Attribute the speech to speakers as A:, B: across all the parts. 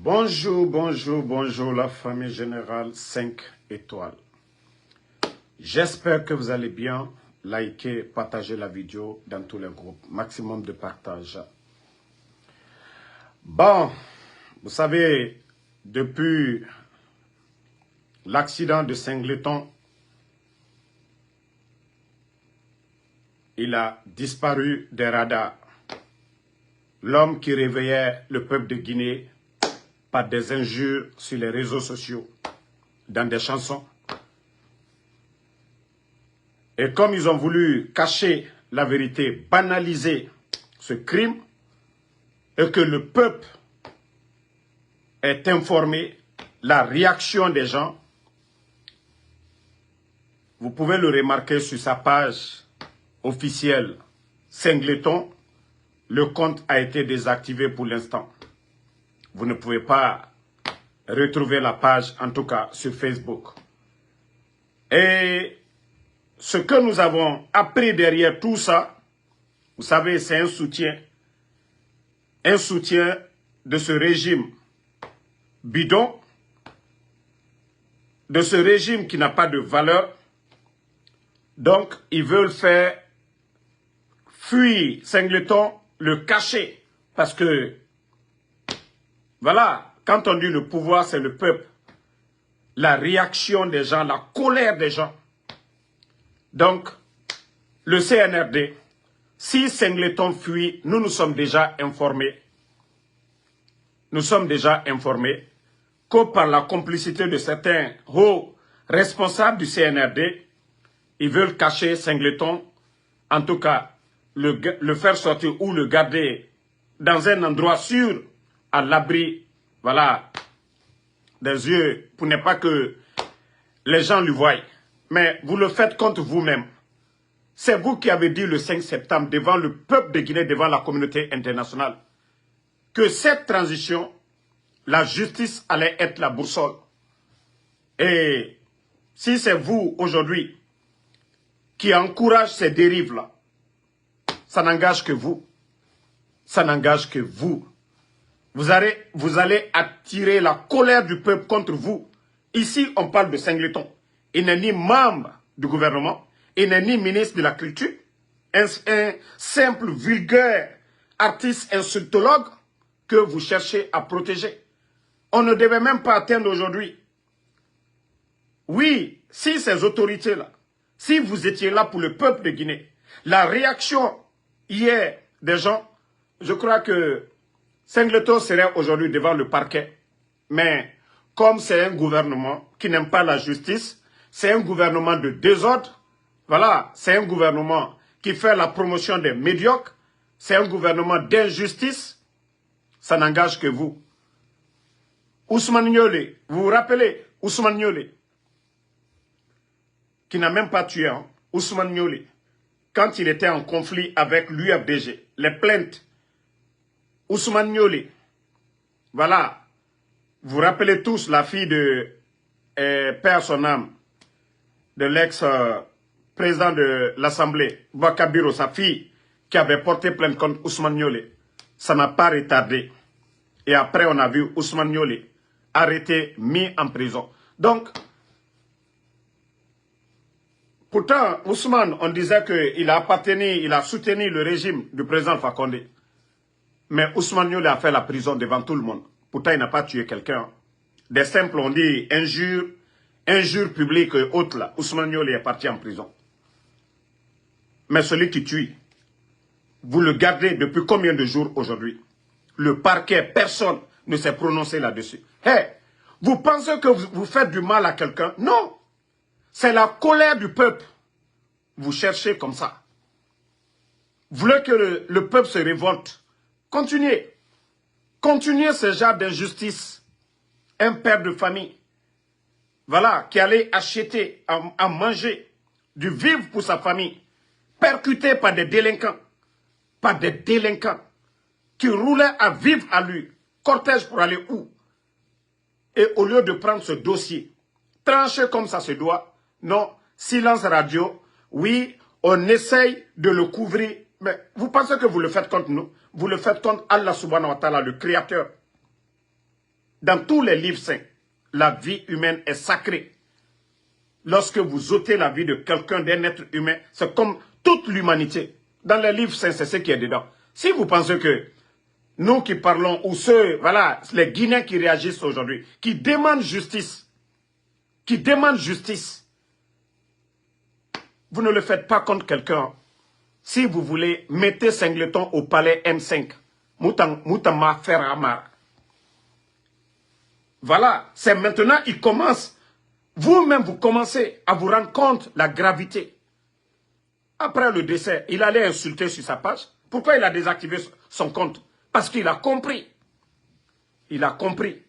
A: Bonjour, bonjour, bonjour la famille générale 5 étoiles. J'espère que vous allez bien. Likez, partagez la vidéo dans tous les groupes. Maximum de partage. Bon, vous savez, depuis l'accident de Singleton, il a disparu des radars. L'homme qui réveillait le peuple de Guinée par des injures sur les réseaux sociaux, dans des chansons. Et comme ils ont voulu cacher la vérité, banaliser ce crime, et que le peuple est informé, la réaction des gens, vous pouvez le remarquer sur sa page officielle Singleton, le compte a été désactivé pour l'instant. Vous ne pouvez pas retrouver la page, en tout cas sur Facebook. Et ce que nous avons appris derrière tout ça, vous savez, c'est un soutien de ce régime bidon, de ce régime qui n'a pas de valeur. Donc, ils veulent faire fuir Singleton, le cacher, parce que, voilà, quand on dit le pouvoir, c'est le peuple. La réaction des gens, la colère des gens. Donc, le CNRD, si Singleton fuit, nous sommes déjà informés. Nous sommes déjà informés que par la complicité de certains hauts responsables du CNRD, ils veulent cacher Singleton, en tout cas, le faire sortir ou le garder dans un endroit sûr, à l'abri, voilà, des yeux, pour ne pas que les gens lui voient. Mais vous le faites contre vous-même. C'est vous qui avez dit le 5 septembre devant le peuple de Guinée, devant la communauté internationale, que cette transition, la justice allait être la boussole. Et si c'est vous, aujourd'hui, qui encourage ces dérives-là, ça n'engage que vous. Ça n'engage que vous. Vous allez attirer la colère du peuple contre vous. Ici, on parle de Singleton. Il n'est ni membre du gouvernement, il n'est ni ministre de la Culture, un simple vulgaire artiste insultologue que vous cherchez à protéger. On ne devait même pas atteindre aujourd'hui. Oui, si ces autorités-là, si vous étiez là pour le peuple de Guinée, la réaction hier des gens, je crois que Singleton serait aujourd'hui devant le parquet. Mais comme c'est un gouvernement qui n'aime pas la justice, c'est un gouvernement de désordre, voilà, c'est un gouvernement qui fait la promotion des médiocres, c'est un gouvernement d'injustice, ça n'engage que vous. Ousmane Niolé, vous vous rappelez, Ousmane Niolé, qui n'a même pas tué, hein, Ousmane Niolé, quand il était en conflit avec l'UFDG, les plaintes, Ousmane Niolé, voilà, vous vous rappelez tous la fille de Père son âme, de l'ex-président de l'Assemblée, Bakabiro, sa fille, qui avait porté plainte contre Ousmane Niolé. Ça n'a pas retardé. Et après, on a vu Ousmane Niolé arrêté, mis en prison. Donc, pourtant, Ousmane, on disait qu'il a appartenu, il a soutenu le régime du président Fakonde. Mais Ousmane Niolé a fait la prison devant tout le monde. Pourtant, il n'a pas tué quelqu'un. Des simples, on dit, injures publiques et autres là. Ousmane Niolé est parti en prison. Mais celui qui tue, vous le gardez depuis combien de jours aujourd'hui? Le parquet, personne ne s'est prononcé là-dessus. Hey, vous pensez que vous faites du mal à quelqu'un? Non. C'est la colère du peuple. Vous cherchez comme ça. Vous voulez que le peuple se révolte. Continuez. Continuez ce genre d'injustice. Un père de famille, voilà, qui allait acheter à manger, du vivre pour sa famille, percuté par des délinquants, qui roulaient à vivre à lui, cortège pour aller où? Et au lieu de prendre ce dossier, trancher comme ça se doit, non, silence radio, oui, on essaye de le couvrir, mais vous pensez que vous le faites contre nous? Vous le faites contre Allah subhanahu wa ta'ala, le créateur. Dans tous les livres saints, la vie humaine est sacrée. Lorsque vous ôtez la vie de quelqu'un, d'un être humain, c'est comme toute l'humanité. Dans les livres saints, c'est ce qui est dedans. Si vous pensez que nous qui parlons, ou ceux, voilà, les Guinéens qui réagissent aujourd'hui, qui demandent justice, vous ne le faites pas contre quelqu'un. Si vous voulez, mettez Singleton au palais M5. Moutama Ferramar. Voilà, c'est maintenant, il commence. Vous-même, vous commencez à vous rendre compte de la gravité. Après le décès, il allait insulter sur sa page. Pourquoi il a désactivé son compte? Parce qu'il a compris. Il a compris.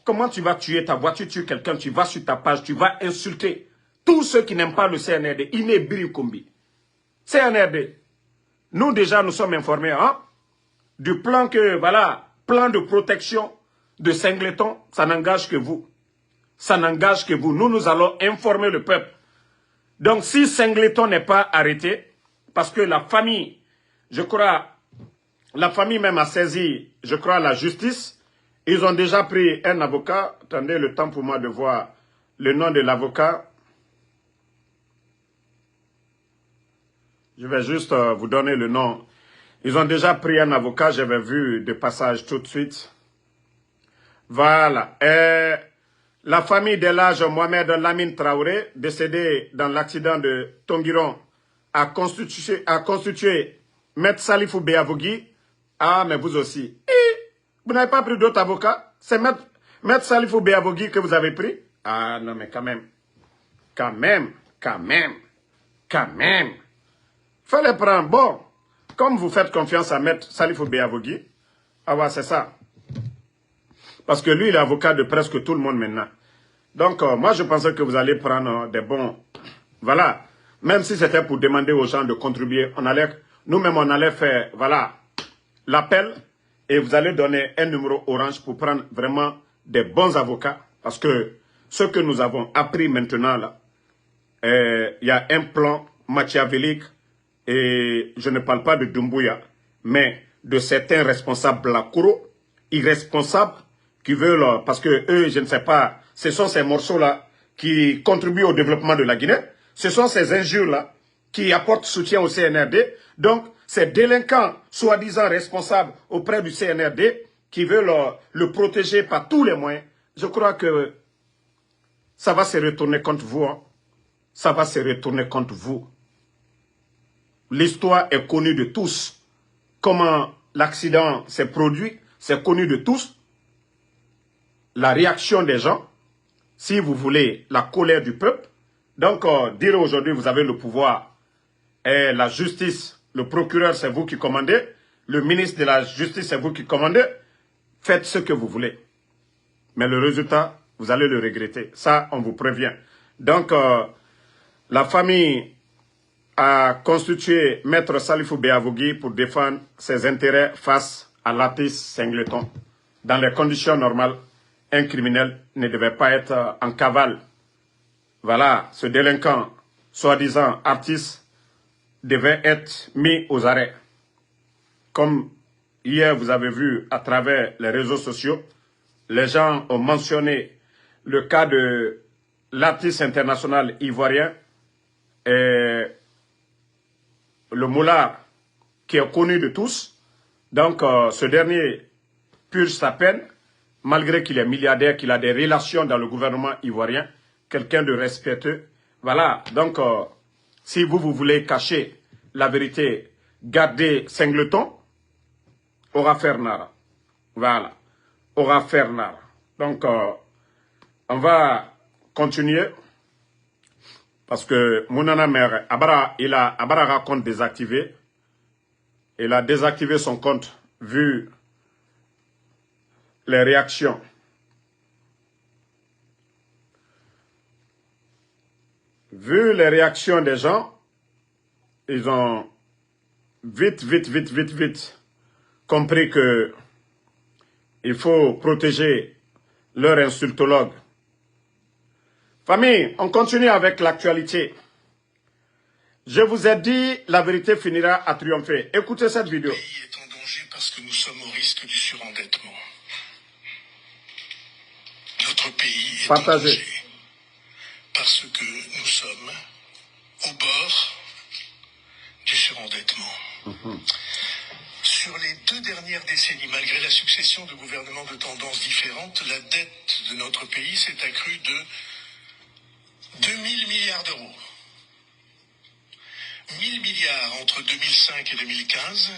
A: Comment tu vas tuer ta voiture, tuer quelqu'un, tu vas sur ta page, tu vas insulter tous ceux qui n'aiment pas le CNRD. Inébri Kombi. CNRD. Nous déjà, nous sommes informés hein, du plan que, voilà, plan de protection de Singleton, ça n'engage que vous. Ça n'engage que vous. Nous allons informer le peuple. Donc, si Singleton n'est pas arrêté, parce que la famille, je crois, la famille même a saisi, je crois, la justice. Ils ont déjà pris un avocat. Attendez le temps pour moi de voir le nom de l'avocat. Je vais juste vous donner le nom. Ils ont déjà pris un avocat. J'avais vu de passage tout de suite. Voilà. La famille d'Elhadj Mohamed Lamine Traoré, décédé dans l'accident de Tongiron, a constitué Maître Salifou Béavogui. Ah, mais vous aussi. Vous n'avez pas pris d'autres avocats? C'est Maître Salifou Béavogui que vous avez pris? Ah non, mais quand même. Quand même. Fallait prendre. Bon, comme vous faites confiance à Maître Salifou Béavogui, ah ouais, c'est ça. Parce que lui, il est avocat de presque tout le monde maintenant. Donc, moi, je pensais que vous allez prendre des bons... Voilà. Même si c'était pour demander aux gens de contribuer, nous-mêmes, on allait faire, voilà, l'appel. Et vous allez donner un numéro orange pour prendre vraiment des bons avocats. Parce que ce que nous avons appris maintenant, là, il y a un plan machiavélique. Et je ne parle pas de Doumbouya, mais de certains responsables Blakuro, irresponsables, qui veulent, parce que eux, je ne sais pas, ce sont ces morceaux-là qui contribuent au développement de la Guinée. Ce sont ces injures-là qui apportent soutien au CNRD. Donc, ces délinquants, soi-disant responsables auprès du CNRD, qui veulent le protéger par tous les moyens, je crois que ça va se retourner contre vous. Hein. Ça va se retourner contre vous. L'histoire est connue de tous. Comment l'accident s'est produit, c'est connu de tous. La réaction des gens, si vous voulez, la colère du peuple. Donc, dire aujourd'hui, vous avez le pouvoir et la justice, le procureur, c'est vous qui commandez. Le ministre de la Justice, c'est vous qui commandez. Faites ce que vous voulez. Mais le résultat, vous allez le regretter. Ça, on vous prévient. Donc, la famille a constitué Maître Salifou Béavogui pour défendre ses intérêts face à l'artiste Singleton. Dans les conditions normales, un criminel ne devait pas être en cavale. Voilà, ce délinquant, soi-disant artiste, devait être mis aux arrêts. Comme hier, vous avez vu à travers les réseaux sociaux, les gens ont mentionné le cas de l'artiste international ivoirien et le moulard qui est connu de tous. Donc, ce dernier purge sa peine, malgré qu'il est milliardaire, qu'il a des relations dans le gouvernement ivoirien, quelqu'un de respectueux. Voilà, donc, si vous voulez cacher la vérité, gardez Singleton, aura faire nara. Voilà, aura faire nara. Donc, on va continuer. Parce que Mounana Mère, Abara a compte désactivé. Il a désactivé son compte vu les réactions. Vu les réactions des gens, ils ont vite compris que il faut protéger leur insultologue. Famille, on continue avec l'actualité. Je vous ai dit, la vérité finira à triompher. Écoutez cette vidéo.
B: Le pays est en danger parce que nous sommes au risque du surendettement. notre pays est
A: Partagez.
B: en danger. Parce que nous sommes au bord du surendettement. Sur les 2 dernières décennies, malgré la succession de gouvernements de tendances différentes, la dette de notre pays s'est accrue de 2000 milliards d'euros. 1000 milliards entre 2005 et 2015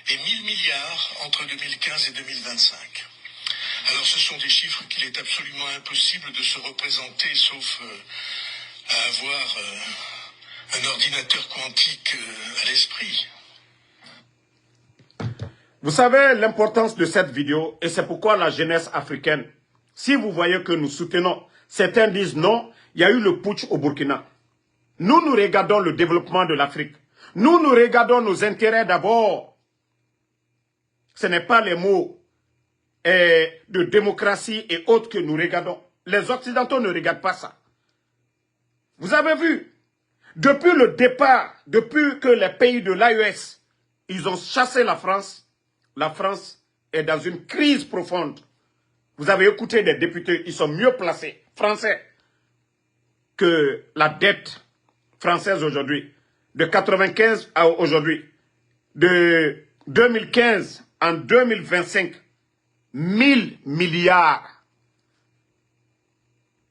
B: et 1000 milliards entre 2015 et 2025. Alors ce sont des chiffres qu'il est absolument impossible de se représenter, sauf à avoir un ordinateur quantique à l'esprit.
A: Vous savez l'importance de cette vidéo et c'est pourquoi la jeunesse africaine, si vous voyez que nous soutenons, certains disent non, il y a eu le putsch au Burkina. Nous regardons le développement de l'Afrique. Nous regardons nos intérêts d'abord. Ce n'est pas les mots de démocratie et autres que nous regardons. Les Occidentaux ne regardent pas ça. Vous avez vu, depuis le départ, depuis que les pays de l'AES, ils ont chassé la France est dans une crise profonde. Vous avez écouté des députés, ils sont mieux placés, français, que la dette française aujourd'hui, de 95 à aujourd'hui, de 2015 en 2025, 1000 milliards.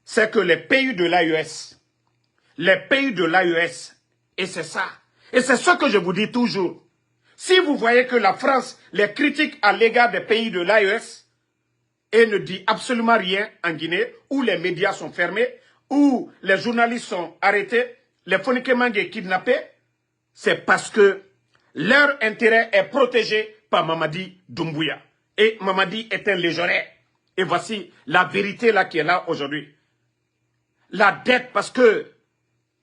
A: C'est que les pays de l'AES, et c'est ça. Et c'est ce que je vous dis toujours. Si vous voyez que la France les critique à l'égard des pays de l'AES et ne dit absolument rien en Guinée, où les médias sont fermés, où les journalistes sont arrêtés, les Fonikemangé kidnappés, c'est parce que leur intérêt est protégé par Mamadi Doumbouya. Et Mamadi est un légionnaire. Et voici la vérité là qui est là aujourd'hui. La dette, parce que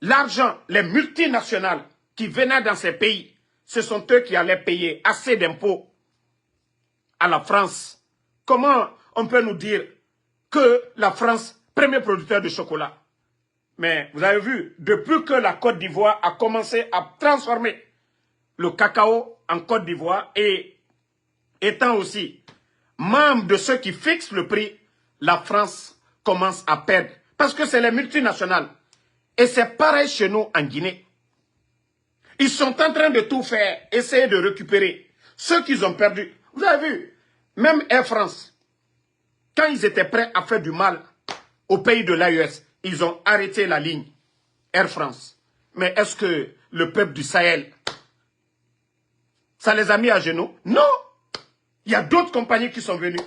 A: l'argent, les multinationales qui venaient dans ces pays, ce sont eux qui allaient payer assez d'impôts à la France. Comment on peut nous dire que la France, premier producteur de chocolat? Mais vous avez vu, depuis que la Côte d'Ivoire a commencé à transformer le cacao en Côte d'Ivoire et étant aussi membre de ceux qui fixent le prix, la France commence à perdre. Parce que c'est les multinationales. Et c'est pareil chez nous en Guinée. Ils sont en train de tout faire, essayer de récupérer ceux qu'ils ont perdus. Vous avez vu, même Air France, quand ils étaient prêts à faire du mal au pays de l'AES, ils ont arrêté la ligne Air France. Mais est-ce que le peuple du Sahel, ça les a mis à genoux? Non. Il y a d'autres compagnies qui sont venues.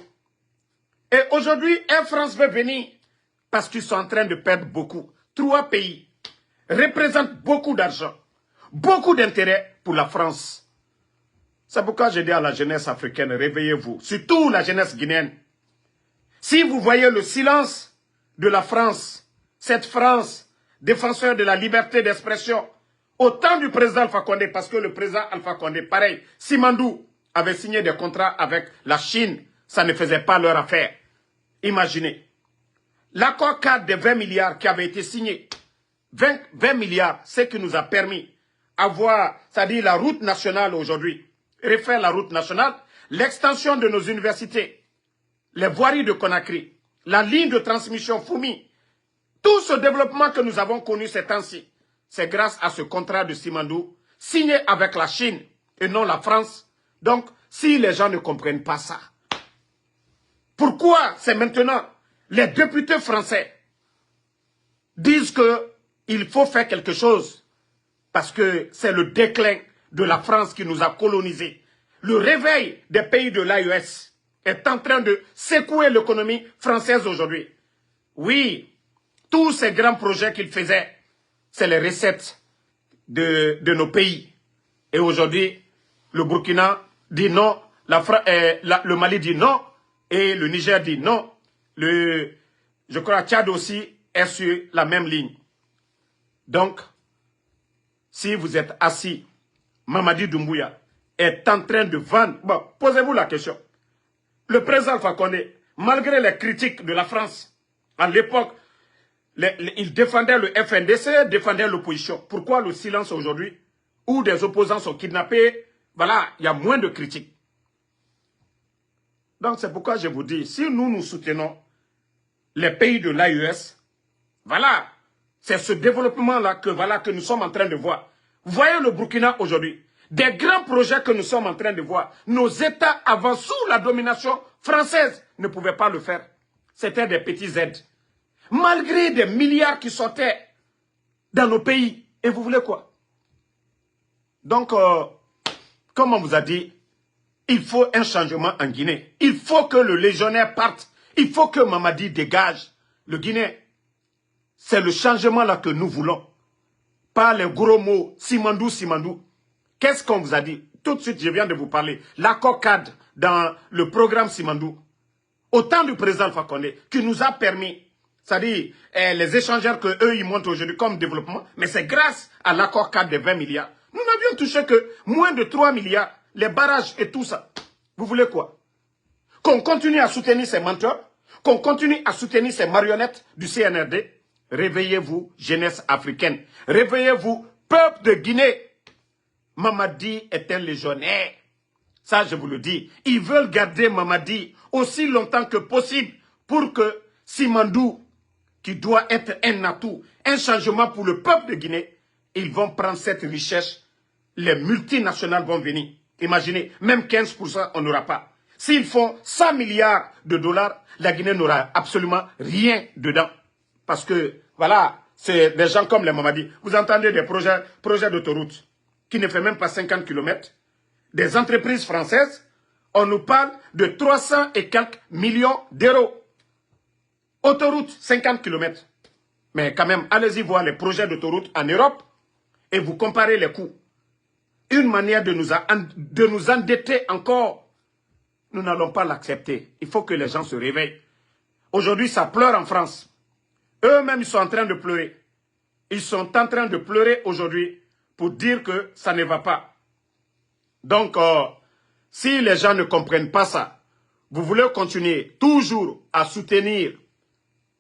A: Et aujourd'hui, Air France veut venir parce qu'ils sont en train de perdre beaucoup. 3 pays représentent beaucoup d'argent, beaucoup d'intérêt pour la France. C'est pourquoi je dis à la jeunesse africaine, réveillez-vous, surtout la jeunesse guinéenne. Si vous voyez le silence de la France, cette France, défenseur de la liberté d'expression, au temps du président Alpha Condé, parce que le président Alpha Condé, pareil, Simandou avait signé des contrats avec la Chine, ça ne faisait pas leur affaire. Imaginez. L'accord cadre de 20 milliards qui avait été signé, 20 milliards, ce qui nous a permis d'avoir, c'est-à-dire la route nationale aujourd'hui, refaire la route nationale, l'extension de nos universités, les voiries de Conakry, la ligne de transmission Foumi, tout ce développement que nous avons connu ces temps-ci, c'est grâce à ce contrat de Simandou signé avec la Chine et non la France. Donc, si les gens ne comprennent pas ça, pourquoi c'est maintenant les députés français disent qu'il faut faire quelque chose parce que c'est le déclin de la France qui nous a colonisés. Le réveil des pays de l'AES est en train de secouer l'économie française aujourd'hui. Oui, tous ces grands projets qu'ils faisaient, c'est les recettes de nos pays. Et aujourd'hui, le Burkina dit non, le Mali dit non, et le Niger dit non. Je crois Tchad aussi est sur la même ligne. Donc, si vous êtes assis, Mamadi Doumbouya est en train de vendre. Bon, posez-vous la question. Le président Alpha Condé, malgré les critiques de la France, à l'époque, il défendait le FNDC, défendait l'opposition. Pourquoi le silence aujourd'hui, où des opposants sont kidnappés, voilà, il y a moins de critiques. Donc c'est pourquoi je vous dis, si nous nous soutenons, les pays de l'AES. Voilà, c'est ce développement-là que nous sommes en train de voir. Voyez le Burkina aujourd'hui. Des grands projets que nous sommes en train de voir. Nos États avant sous la domination française ne pouvaient pas le faire. C'était des petites aides. Malgré des milliards qui sortaient dans nos pays. Et vous voulez quoi? Donc, comme on vous a dit, il faut un changement en Guinée. Il faut que le légionnaire parte. Il faut que Mamadi dégage le Guinée. C'est le changement là que nous voulons. Pas les gros mots, Simandou, Simandou. Qu'est-ce qu'on vous a dit? Tout de suite, je viens de vous parler. L'accord cadre dans le programme Simandou. Au temps du président Alpha Condé, qui nous a permis, c'est-à-dire les échangeurs qu'eux ils montrent aujourd'hui comme développement, mais c'est grâce à l'accord cadre de 20 milliards. Nous n'avions touché que moins de 3 milliards, les barrages et tout ça. Vous voulez quoi? Qu'on continue à soutenir ces menteurs, qu'on continue à soutenir ces marionnettes du CNRD. Réveillez-vous, jeunesse africaine. Réveillez-vous, peuple de Guinée. Mamadi est un légionnaire. Ça, je vous le dis. Ils veulent garder Mamadi aussi longtemps que possible pour que Simandou, qui doit être un atout, un changement pour le peuple de Guinée, ils vont prendre cette richesse. Les multinationales vont venir. Imaginez, même 15%, on n'aura pas. S'ils font 100 milliards de dollars, la Guinée n'aura absolument rien dedans. Parce que, voilà, c'est des gens comme les Mamadi. Vous entendez des projets d'autoroute qui ne fait même pas 50 km. Des entreprises françaises, on nous parle de 300 et quelques millions d'euros. Autoroute, 50 km. Mais quand même, allez-y voir les projets d'autoroute en Europe et vous comparez les coûts. Une manière de nous endetter encore, nous n'allons pas l'accepter. Il faut que les gens se réveillent. Aujourd'hui, ça pleure en France. Eux-mêmes, ils sont en train de pleurer. Ils sont en train de pleurer aujourd'hui pour dire que ça ne va pas. Donc, si les gens ne comprennent pas ça, vous voulez continuer toujours à soutenir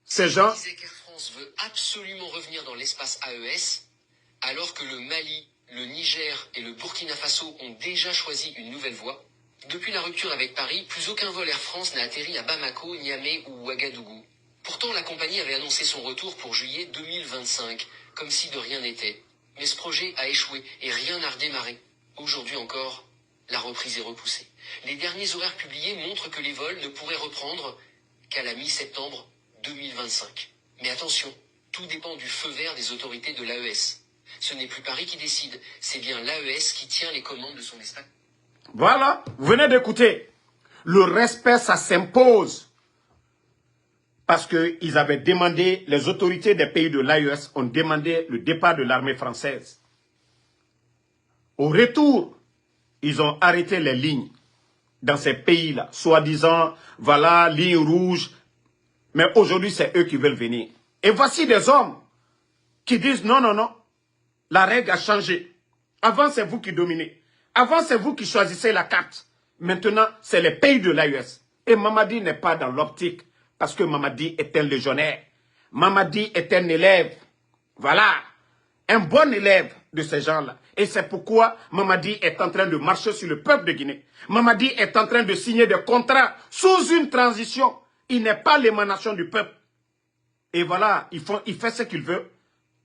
A: ces gens.
C: Qu'Air France veut absolument revenir dans l'espace AES, alors que le Mali, le Niger et le Burkina Faso ont déjà choisi une nouvelle voie. Depuis la rupture avec Paris, plus aucun vol Air France n'a atterri à Bamako, Niamey ou Ouagadougou. Pourtant, la compagnie avait annoncé son retour pour juillet 2025, comme si de rien n'était. Mais ce projet a échoué et rien n'a redémarré. Aujourd'hui encore, la reprise est repoussée. Les derniers horaires publiés montrent que les vols ne pourraient reprendre qu'à la mi-septembre 2025. Mais attention, tout dépend du feu vert des autorités de l'AES. Ce n'est plus Paris qui décide, c'est bien l'AES qui tient les commandes de son espace.
A: Voilà, vous venez d'écouter. Le respect, ça s'impose. Parce qu'ils avaient demandé, les autorités des pays de l'AES ont demandé le départ de l'armée française. Au retour, ils ont arrêté les lignes dans ces pays-là, soi-disant, voilà, ligne rouge. Mais aujourd'hui, c'est eux qui veulent venir. Et voici des hommes qui disent non, non, non, la règle a changé. Avant, c'est vous qui dominez. Avant, c'est vous qui choisissez la carte. Maintenant, c'est les pays de l'AES. Et Mamadi n'est pas dans l'optique. Parce que Mamadi est un légionnaire. Mamadi est un élève. Voilà. Un bon élève de ces gens-là. Et c'est pourquoi Mamadi est en train de marcher sur le peuple de Guinée. Mamadi est en train de signer des contrats sous une transition. Il n'est pas l'émanation du peuple. Et voilà, il fait ce qu'il veut.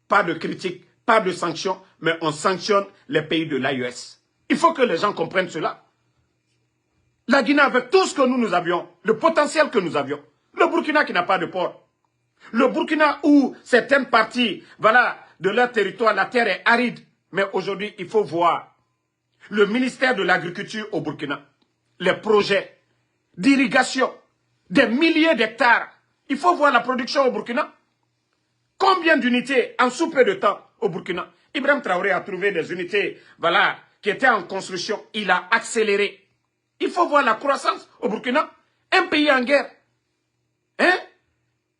A: Pas de critique, pas de sanctions, mais on sanctionne les pays de l'AES. Il faut que les gens comprennent cela. La Guinée, avec tout ce que nous avions, le potentiel que nous avions, le Burkina qui n'a pas de port. Le Burkina où certaines parties, voilà, de leur territoire, la terre est aride. Mais aujourd'hui, il faut voir le ministère de l'Agriculture au Burkina. Les projets d'irrigation, des milliers d'hectares. Il faut voir la production au Burkina. Combien d'unités en sous peu de temps au Burkina? Ibrahim Traoré a trouvé des unités, voilà, qui étaient en construction. Il a accéléré. Il faut voir la croissance au Burkina. Un pays en guerre. Hein?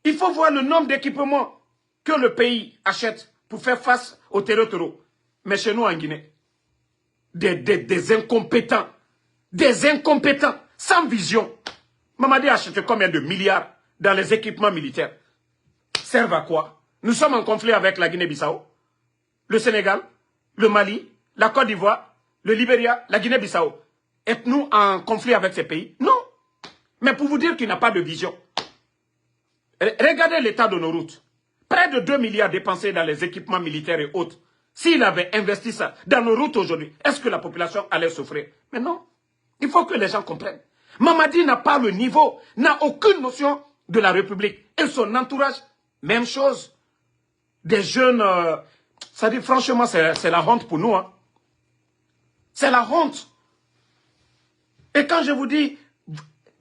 A: Il faut voir le nombre d'équipements que le pays achète pour faire face au terreau. Mais chez nous en Guinée, des incompétents, sans vision. Mamadi a acheté combien de milliards dans les équipements militaires? Servent à quoi? Nous sommes en conflit avec la Guinée-Bissau, le Sénégal, le Mali, la Côte d'Ivoire, le Libéria, la Guinée-Bissau. Êtes-nous en conflit avec ces pays? Non. Mais pour vous dire qu'il n'a pas de vision. Regardez l'état de nos routes. Près de 2 milliards dépensés dans les équipements militaires et autres. S'il avait investi ça dans nos routes aujourd'hui, est-ce que la population allait souffrir? Mais non. Il faut que les gens comprennent. Mamadi n'a pas le niveau, n'a aucune notion de la République. Et son entourage, même chose. Des jeunes, ça dit franchement, c'est la honte pour nous. Hein. C'est la honte. Et quand je vous dis,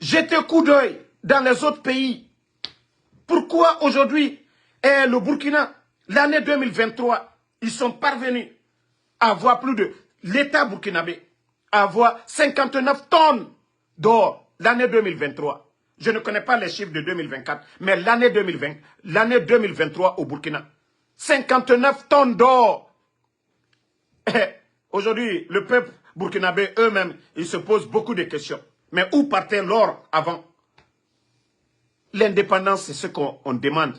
A: jetez coup d'œil dans les autres pays. Pourquoi aujourd'hui, le Burkina, l'année 2023, ils sont parvenus à avoir plus de... L'État burkinabé, à avoir 59 tonnes d'or l'année 2023. Je ne connais pas les chiffres de 2024, mais l'année 2023 au Burkina. 59 tonnes d'or. Aujourd'hui, le peuple burkinabé eux-mêmes, ils se posent beaucoup de questions. Mais où partait l'or avant? L'indépendance, c'est ce qu'on demande.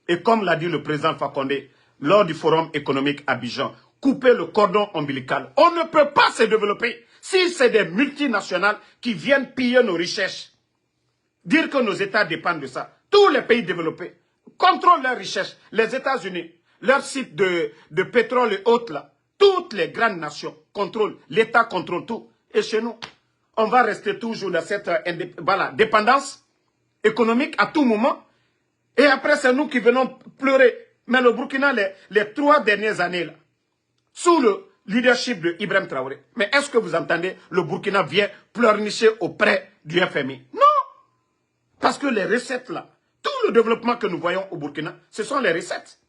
A: Et comme l'a dit le président Fakonde, lors du forum économique Abidjan, couper le cordon ombilical. On ne peut pas se développer si c'est des multinationales qui viennent piller nos richesses. Dire que nos États dépendent de ça. Tous les pays développés contrôlent leurs richesses. Les États-Unis, leurs sites de pétrole et autres là, toutes les grandes nations contrôlent. L'État contrôle tout. Et chez nous, on va rester toujours dans cette dépendance économique à tout moment. Et après, c'est nous qui venons pleurer. Mais le Burkina, les 3 dernières années, là, sous le leadership de Ibrahim Traoré, mais est-ce que vous entendez, le Burkina vient pleurnicher auprès du FMI? Non. Parce que les recettes, là, tout le développement que nous voyons au Burkina, ce sont les recettes.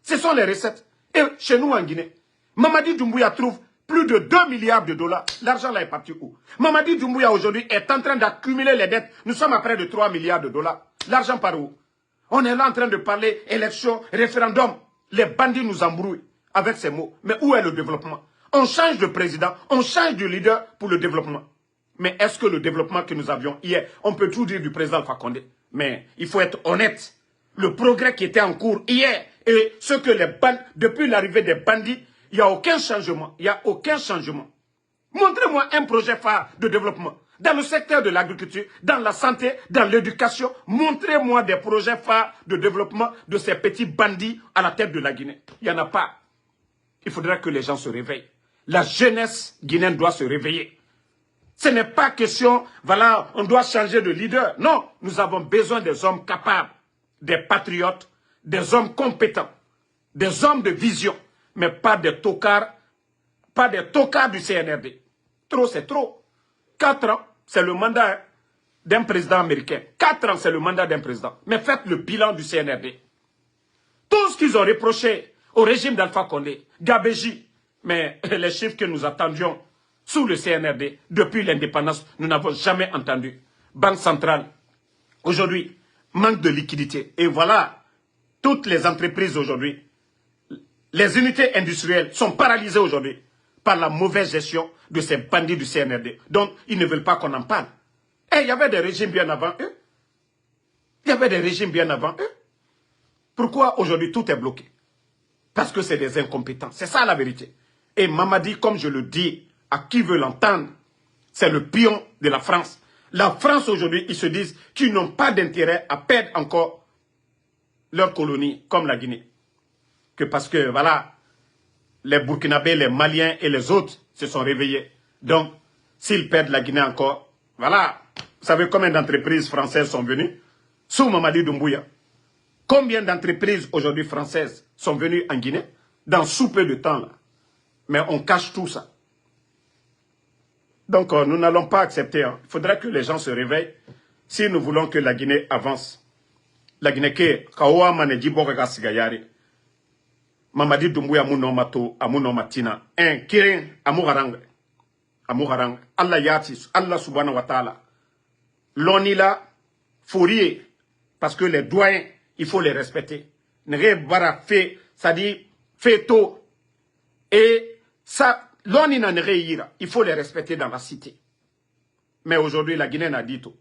A: Ce sont les recettes. Et chez nous, en Guinée, Mamadi Doumbouya trouve plus de 2 milliards de dollars. L'argent là est parti où? Mamadi Doumbouya aujourd'hui est en train d'accumuler les dettes. Nous sommes à près de 3 milliards de dollars. L'argent par où? On est là en train de parler élection, référendum. Les bandits nous embrouillent avec ces mots. Mais où est le développement? On change de président, on change de leader pour le développement. Mais est-ce que le développement que nous avions hier, on peut tout dire du président Fakonde, mais il faut être honnête. Le progrès qui était en cours hier et ce que les bandits, depuis l'arrivée des bandits, il n'y a aucun changement. Il n'y a aucun changement. Montrez-moi un projet phare de développement. Dans le secteur de l'agriculture, dans la santé, dans l'éducation, montrez-moi des projets phares de développement de ces petits bandits à la tête de la Guinée. Il n'y en a pas. Il faudra que les gens se réveillent. La jeunesse guinéenne doit se réveiller. Ce n'est pas question, voilà, on doit changer de leader. Non, nous avons besoin des hommes capables, des patriotes, des hommes compétents, des hommes de vision, mais pas des tocards du CNRD. Trop, c'est trop. 4 ans, c'est le mandat d'un président américain. 4 ans, c'est le mandat d'un président. Mais faites le bilan du CNRD. Tout ce qu'ils ont reproché au régime d'Alpha Condé, Gabéji, mais les chiffres que nous attendions sous le CNRD, depuis l'indépendance, nous n'avons jamais entendu. Banque centrale, aujourd'hui, manque de liquidité. Et voilà, toutes les entreprises aujourd'hui, les unités industrielles sont paralysées aujourd'hui par la mauvaise gestion de ces bandits du CNRD. Donc, ils ne veulent pas qu'on en parle. Et il y avait des régimes bien avant eux. Il y avait des régimes bien avant eux. Pourquoi aujourd'hui tout est bloqué? Parce que c'est des incompétents. C'est ça la vérité. Et Mamadi, comme je le dis à qui veut l'entendre, c'est le pion de la France. La France aujourd'hui, ils se disent qu'ils n'ont pas d'intérêt à perdre encore leur colonie, comme la Guinée. Que parce que, voilà, les Burkinabés, les Maliens et les autres se sont réveillés. Donc, s'ils perdent la Guinée encore, voilà. Vous savez combien d'entreprises françaises sont venues? Sous Mamadi Doumbouya. Combien d'entreprises aujourd'hui françaises sont venues en Guinée? Dans sous peu de temps, là. Mais on cache tout ça. Donc, nous n'allons pas accepter. Hein. Il faudra que les gens se réveillent si nous voulons que la Guinée avance. La Guinée ke kawa maneji boga sigayari. Mamadi Doumbouya amunomato amunomatina. Kirin amugarang. Amugarang. Allah yati, Allah subhanahu wa ta'ala. L'onila fourier. Parce que les doyens, il faut les respecter. Nere bara fait, ça dit fait tôt. Et ça, l'onina nere yira. Il faut les respecter dans la cité. Mais aujourd'hui, la Guinée n'a dit tout.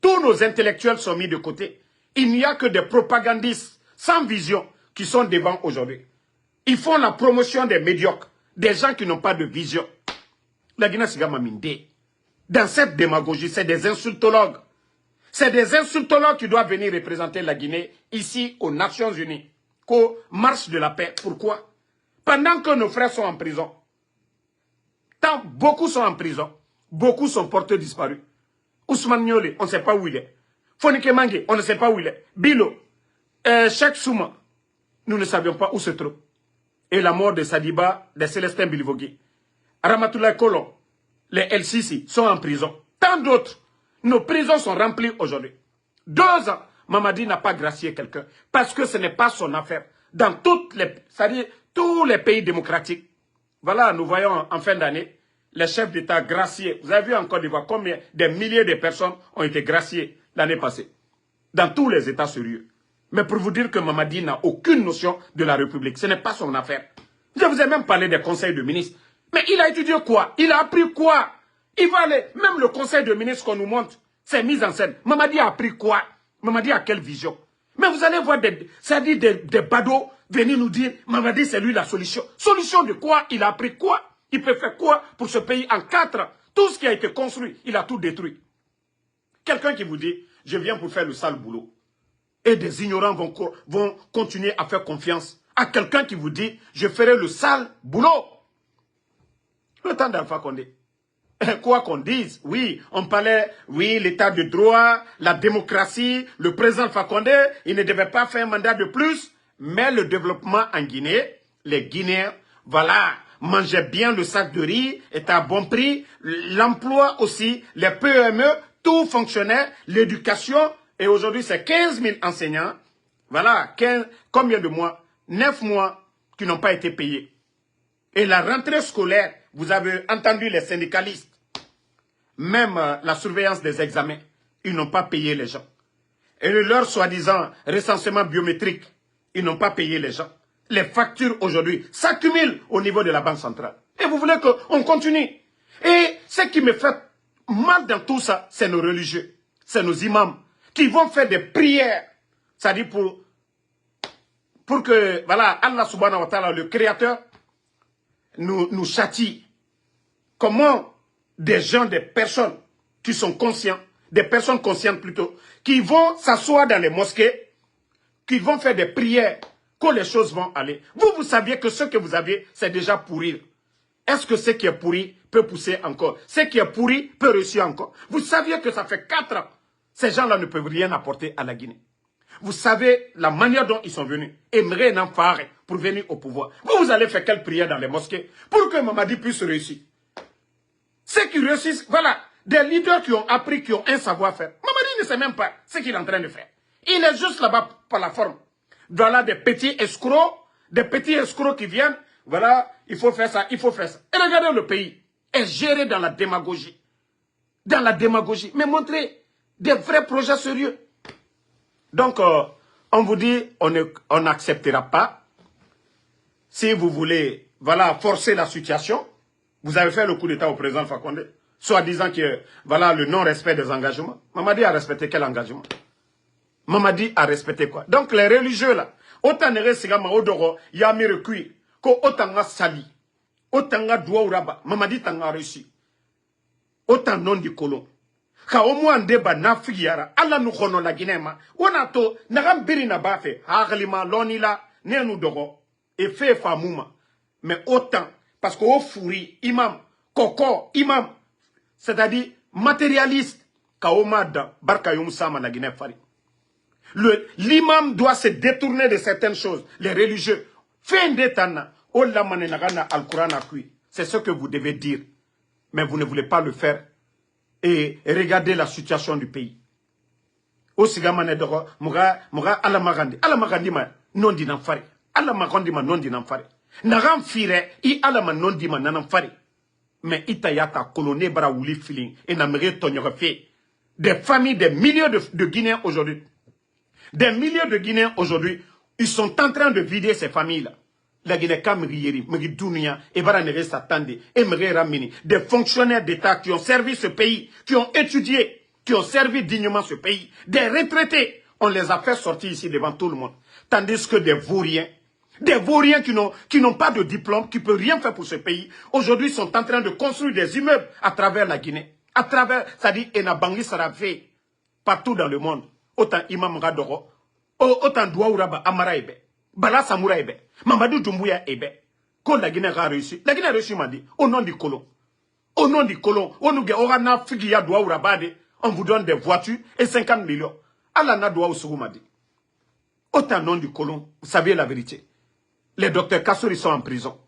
A: Tous nos intellectuels sont mis de côté. Il n'y a que des propagandistes sans vision qui sont devant aujourd'hui. Ils font la promotion des médiocres, des gens qui n'ont pas de vision. La Guinée, c'est Gamaminde. Dans cette démagogie, c'est des insultologues. C'est des insultologues qui doivent venir représenter la Guinée ici aux Nations Unies, qu'aux marches de la paix. Pourquoi? Pendant que nos frères sont en prison, beaucoup sont en prison, beaucoup sont portés disparus. Ousmane Niolé, on ne sait pas où il est. Fonike Mange, on ne sait pas où il est. Bilo, Cheikh Souma, nous ne savions pas où se trouve. Et la mort de Sadiba, de Célestin Bilivogui. Ramatoulaye Kolon, les LCC sont en prison. Tant d'autres. Nos prisons sont remplies aujourd'hui. 2 ans, Mamadi n'a pas gracié quelqu'un. Parce que ce n'est pas son affaire. Dans tous les pays démocratiques. Voilà, nous voyons en fin d'année, les chefs d'État graciés. Vous avez vu en Côte d'Ivoire combien des milliers de personnes ont été graciées l'année passée. Dans tous les États sérieux. Mais pour vous dire que Mamadi n'a aucune notion de la République. Ce n'est pas son affaire. Je vous ai même parlé des conseils de ministres. Mais il a étudié quoi? Il a appris quoi? Il va aller, même le conseil de ministres qu'on nous montre, c'est mis en scène. Mamadi a appris quoi? Mamadi a quelle vision? Mais vous allez voir des badauds venir nous dire, Mamadi c'est lui la solution. Solution de quoi? Il a appris quoi? Il peut faire quoi pour ce pays en 4 ans? Tout ce qui a été construit, il a tout détruit. Quelqu'un qui vous dit, je viens pour faire le sale boulot. Et des ignorants vont continuer à faire confiance à quelqu'un qui vous dit, je ferai le sale boulot. Le temps d'Alpha Condé. Quoi qu'on dise, oui, on parlait, oui, l'état de droit, la démocratie, le président Alpha Condé, il ne devait pas faire un mandat de plus, mais le développement en Guinée, les Guinéens, voilà, mangeaient bien le sac de riz, était à bon prix, l'emploi aussi, les PME, tout fonctionnait, l'éducation, et aujourd'hui c'est 15 000 enseignants, voilà, combien de mois? 9 mois qui n'ont pas été payés. Et la rentrée scolaire, vous avez entendu les syndicalistes, même la surveillance des examens, ils n'ont pas payé les gens. Et leur soi-disant recensement biométrique, ils n'ont pas payé les gens. Les factures aujourd'hui s'accumulent au niveau de la Banque centrale. Et vous voulez qu'on continue? Et ce qui me fait mal dans tout ça, c'est nos religieux, c'est nos imams, qui vont faire des prières, c'est-à-dire pour que, voilà, Allah subhanahu wa ta'ala, le créateur, nous châtie. Comment des gens, des personnes qui sont conscients, des personnes conscientes plutôt, qui vont s'asseoir dans les mosquées, qui vont faire des prières, que les choses vont aller. Vous saviez que ce que vous aviez, c'est déjà pourrir. Est-ce que ce qui est pourri peut pousser encore? Ce qui est pourri peut réussir encore. Vous saviez que ça fait 4 ans. Ces gens-là ne peuvent rien apporter à la Guinée. Vous savez la manière dont ils sont venus. Aimerait n'en faire pour venir au pouvoir. Vous allez faire quelle prière dans les mosquées pour que Mamadi puisse réussir? Ceux qui réussissent, voilà, des leaders qui ont appris, qui ont un savoir-faire. Mamadi ne sait même pas ce qu'il est en train de faire. Il est juste là-bas par la forme. Voilà des petits escrocs qui viennent. Voilà, il faut faire ça, il faut faire ça. Et regardez, le pays est géré dans la démagogie. Dans la démagogie. Mais montrez des vrais projets sérieux. Donc, on vous dit, on n'acceptera pas. Si vous voulez, voilà, forcer la situation, vous avez fait le coup d'État au président Alpha Condé, soi-disant que, voilà, le non-respect des engagements. Mamadi a respecté quel engagement? Mamadi a respecté quoi? Donc, les religieux, là, autant nere sigama odoro, yami rekui, ko otanga sali, otanga douauraba, Mamadi tanga réussi. Autant non du colon. Ka omu andeba na figiyara, ala nu kono la Guinée-ma, onato, nagam biri na bafe, haglima, lonila, nenu dogo, et fait famouma. Mais autant, parce qu'au fourri, imam, koko, imam, c'est-à-dire matérialiste, kaomada, barkayum sama la Guinée fari. L'imam doit se détourner de certaines choses, les religieux. Fin d'étana, ola manenagana al-Qur'an akui. C'est ce que vous devez dire. Mais vous ne voulez pas le faire. Et regardez la situation du pays. Osigamane doro, muga alamagandi. Alamagandi ma non di nanfari. Alamagandi ma non di nanfari. Nagam fire, i alama non di ma nananfari. Mais itayata coloné bara wuli feeling. Et namere tonyorefe. Des familles, des milliers de Guinéens aujourd'hui. Des milliers de Guinéens aujourd'hui, ils sont en train de vider ces familles-là. La Guinée Kamrieri, Mridunia, Ebaranere Satande, Emre Ramini, des fonctionnaires d'État qui ont servi ce pays, qui ont étudié, qui ont servi dignement ce pays, des retraités, on les a fait sortir ici devant tout le monde. Tandis que des vauriens qui n'ont pas de diplôme, qui ne peuvent rien faire pour ce pays, aujourd'hui sont en train de construire des immeubles à travers la Guinée. À travers, c'est-à-dire Enabangi Sarave. partout dans le monde. Autant Imam Radoro, autant Douaouraba Amara Ebe, Bala Samoura Ebe, Mamadou Doumbouya Ebe. Quand la Guinée a réussi, m'a dit, au nom du colon. Au nom du colon, on nous a Figia Douaourabade, on vous donne des voitures et 50 millions. Allah n'a Douaourou m'a dit. Autant nom du colon, vous savez la vérité. Les docteurs Kassouri sont en prison.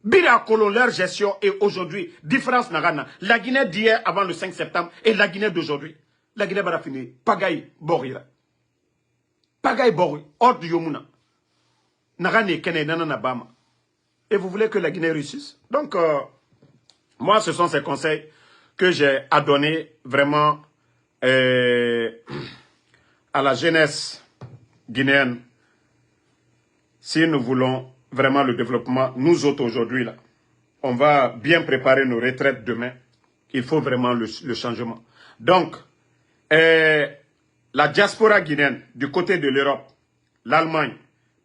A: Bira Colon, leur gestion est aujourd'hui, différence Nagana. La Guinée d'hier avant le 5 septembre et la Guinée d'aujourd'hui. La Guinée va finir. Pagaï Borira. Pagaï Borira. Hors du Yomuna. Nagane Kene Nanana Bama. Et vous voulez que la Guinée réussisse? Donc, moi, ce sont ces conseils que j'ai à donner vraiment à la jeunesse guinéenne. Si nous voulons vraiment le développement, nous autres aujourd'hui, là, on va bien préparer nos retraites demain. Il faut vraiment le changement. Donc, la diaspora guinéenne du côté de l'Europe, l'Allemagne,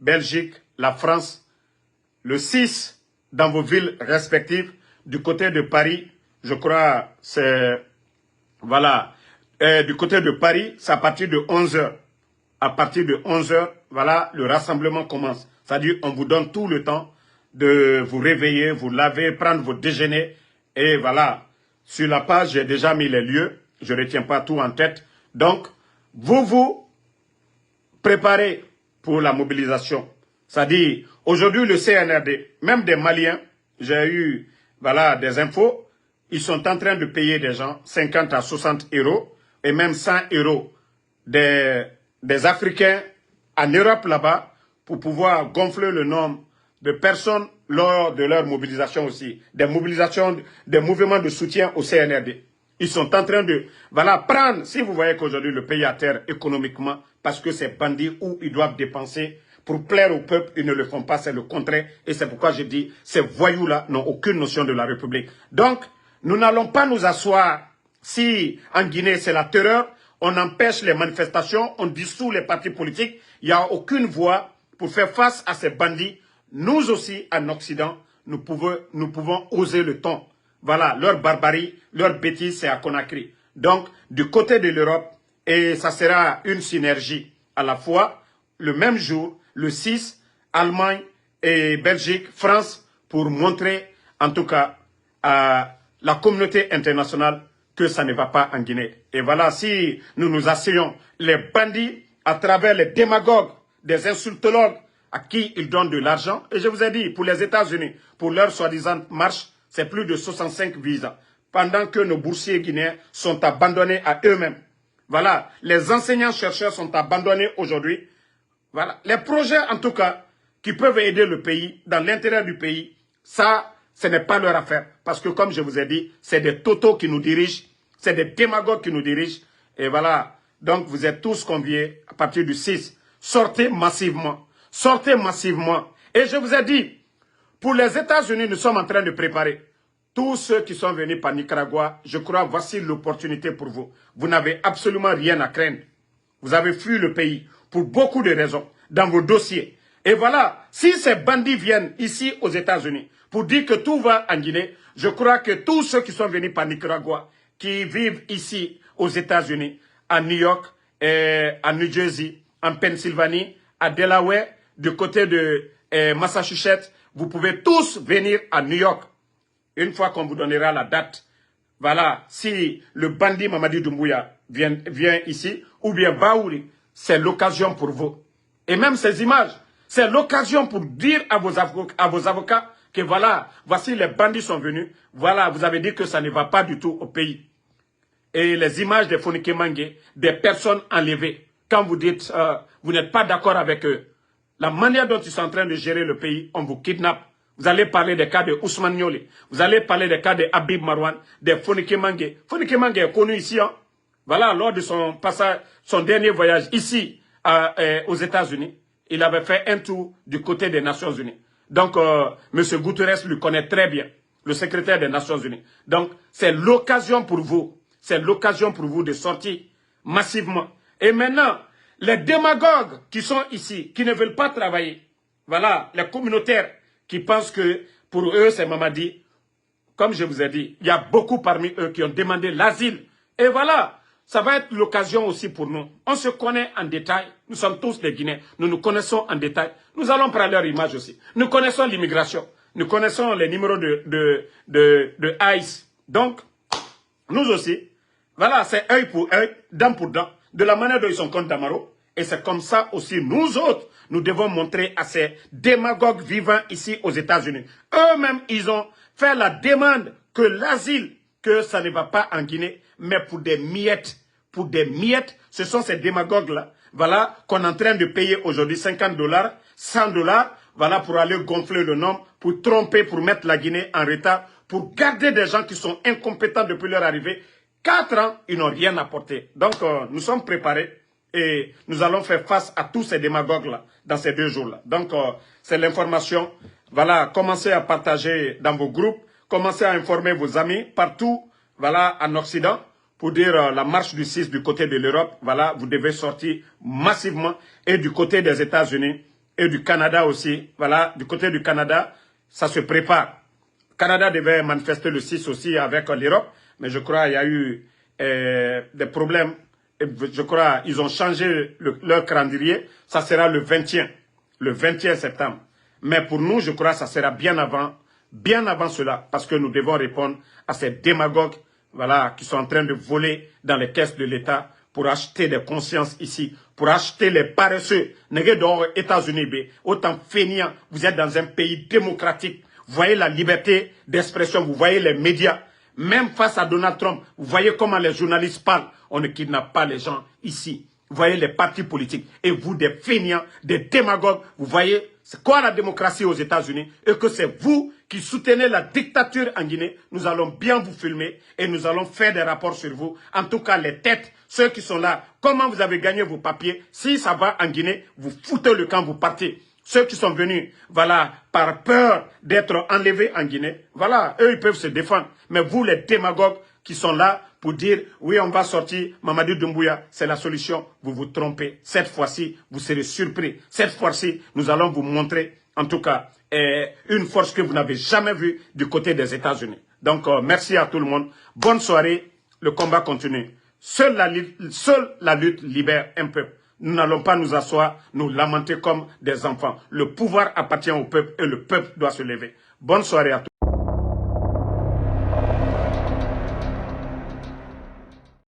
A: Belgique, la France, le 6 dans vos villes respectives, du côté de Paris, je crois, c'est, voilà, du côté de Paris, c'est à partir de 11h. À partir de 11h, voilà, le rassemblement commence. C'est-à-dire, on vous donne tout le temps de vous réveiller, vous laver, prendre vos déjeuners. Et voilà, sur la page, j'ai déjà mis les lieux. Je ne retiens pas tout en tête. Donc, vous vous préparez pour la mobilisation. C'est-à-dire, aujourd'hui, le CNRD, même des Maliens, j'ai eu, voilà, des infos, ils sont en train de payer des gens 50 à 60 euros et même 100 euros des Africains en Europe là-bas pour pouvoir gonfler le nombre de personnes lors de leur mobilisation aussi. Des mobilisations, des mouvements de soutien au CNRD. Ils sont en train de, voilà, prendre, si vous voyez qu'aujourd'hui le pays est à terre économiquement, parce que ces bandits où ils doivent dépenser pour plaire au peuple, ils ne le font pas, c'est le contraire. Et c'est pourquoi je dis, ces voyous-là n'ont aucune notion de la République. Donc, nous n'allons pas nous asseoir si en Guinée c'est la terreur, on empêche les manifestations, on dissout les partis politiques, il n'y a aucune voie pour faire face à ces bandits. Nous aussi, en Occident, nous pouvons oser le ton. Voilà, leur barbarie, leur bêtise, c'est à Conakry. Donc, du côté de l'Europe, et ça sera une synergie à la fois, le même jour, le 6, Allemagne et Belgique, France, pour montrer, en tout cas, à la communauté internationale que ça ne va pas en Guinée. Et voilà, si nous nous asseyons, les bandits, à travers les démagogues, des insultologues, à qui ils donnent de l'argent, et je vous ai dit, pour les États-Unis, pour leur soi-disant marche, c'est plus de 65 visas, pendant que nos boursiers guinéens sont abandonnés à eux-mêmes. Voilà, les enseignants-chercheurs sont abandonnés aujourd'hui. Voilà, les projets en tout cas, qui peuvent aider le pays, dans l'intérêt du pays, ça, ce n'est pas leur affaire. Parce que comme je vous ai dit, c'est des totos qui nous dirigent, c'est des démagogues qui nous dirigent. Et voilà, donc vous êtes tous conviés à partir du 6. Sortez massivement. Sortez massivement. Et je vous ai dit, pour les États-Unis, nous sommes en train de préparer. Tous ceux qui sont venus par Nicaragua, je crois, voici l'opportunité pour vous. Vous n'avez absolument rien à craindre. Vous avez fui le pays pour beaucoup de raisons dans vos dossiers. Et voilà, si ces bandits viennent ici aux États-Unis pour dire que tout va en Guinée, je crois que tous ceux qui sont venus par Nicaragua, qui vivent ici aux États-Unis, à New York, à New Jersey, en Pennsylvanie, à Delaware, du côté de Massachusetts, vous pouvez tous venir à New York. Une fois qu'on vous donnera la date, voilà, si le bandit Mamadi Doumbouya vient ici, ou bien Baouri, c'est l'occasion pour vous. Et même ces images, c'est l'occasion pour dire à vos avocats que voilà, voici les bandits sont venus, voilà, vous avez dit que ça ne va pas du tout au pays. Et les images des Fonike Mangue, des personnes enlevées, quand vous dites, vous n'êtes pas d'accord avec eux, la manière dont ils sont en train de gérer le pays, on vous kidnappe. Vous allez parler des cas de Ousmane Niolé. Vous allez parler des cas de Habib Marwan, des Fonike Mangue. Fonike Mangue est connu ici. Hein? Voilà, lors de son passage, son dernier voyage ici aux États-Unis, il avait fait un tour du côté des Nations Unies. Donc, M. Guterres lui connaît très bien, le secrétaire des Nations Unies. Donc, c'est l'occasion pour vous. C'est l'occasion pour vous de sortir massivement. Et maintenant, les démagogues qui sont ici, qui ne veulent pas travailler, voilà, les communautaires, qui pensent que pour eux, c'est Mamadi. Comme je vous ai dit, il y a beaucoup parmi eux qui ont demandé l'asile. Et voilà, ça va être l'occasion aussi pour nous. On se connaît en détail. Nous sommes tous des Guinéens. Nous nous connaissons en détail. Nous allons prendre leur image aussi. Nous connaissons l'immigration. Nous connaissons les numéros de ICE. Donc, nous aussi, voilà, c'est œil pour œil, dent pour dent. De la manière dont ils sont contre Damaro. Et c'est comme ça aussi, nous autres, nous devons montrer à ces démagogues vivant ici aux États-Unis. Eux-mêmes, ils ont fait la demande que l'asile, que ça ne va pas en Guinée, mais pour des miettes. Pour des miettes, ce sont ces démagogues-là, voilà, qu'on est en train de payer aujourd'hui $50, $100, voilà, pour aller gonfler le nombre, pour tromper, pour mettre la Guinée en retard, pour garder des gens qui sont incompétents depuis leur arrivée. 4 ans, ils n'ont rien apporté. Donc, nous sommes préparés et nous allons faire face à tous ces démagogues-là dans ces 2 jours-là. Donc, c'est l'information. Voilà, commencez à partager dans vos groupes, commencez à informer vos amis partout, voilà, en Occident, pour dire la marche du 6 du côté de l'Europe. Voilà, vous devez sortir massivement et du côté des États-Unis et du Canada aussi. Voilà, du côté du Canada, ça se prépare. Le Canada devait manifester le 6 aussi avec l'Europe, mais je crois qu'il y a eu des problèmes. Et je crois qu'ils ont changé leur calendrier. Ça sera le 21 septembre. Mais pour nous, je crois que ça sera bien avant cela, parce que nous devons répondre à ces démagogues, voilà, qui sont en train de voler dans les caisses de l'État pour acheter des consciences ici, pour acheter les paresseux. États-Unis, autant feignant, vous êtes dans un pays démocratique. Vous voyez la liberté d'expression, vous voyez les médias. Même face à Donald Trump, vous voyez comment les journalistes parlent. On ne kidnappe pas les gens ici. Vous voyez les partis politiques. Et vous, des feignants, des démagogues, vous voyez c'est quoi la démocratie aux États-Unis et que c'est vous qui soutenez la dictature en Guinée. Nous allons bien vous filmer et nous allons faire des rapports sur vous. En tout cas, les têtes, ceux qui sont là, comment vous avez gagné vos papiers. Si ça va en Guinée, vous foutez le camp, vous partez. Ceux qui sont venus, voilà, par peur d'être enlevés en Guinée, voilà, eux, ils peuvent se défendre. Mais vous, les démagogues qui sont là pour dire, oui, on va sortir, Mamadi Doumbouya, c'est la solution, vous vous trompez. Cette fois-ci, vous serez surpris. Cette fois-ci, nous allons vous montrer, en tout cas, une force que vous n'avez jamais vue du côté des États-Unis. Donc, merci à tout le monde. Bonne soirée. Le combat continue. Seule la lutte libère un peuple. Nous n'allons pas nous asseoir, nous lamenter comme des enfants. Le pouvoir appartient au peuple et le peuple doit se lever. Bonne soirée à tous.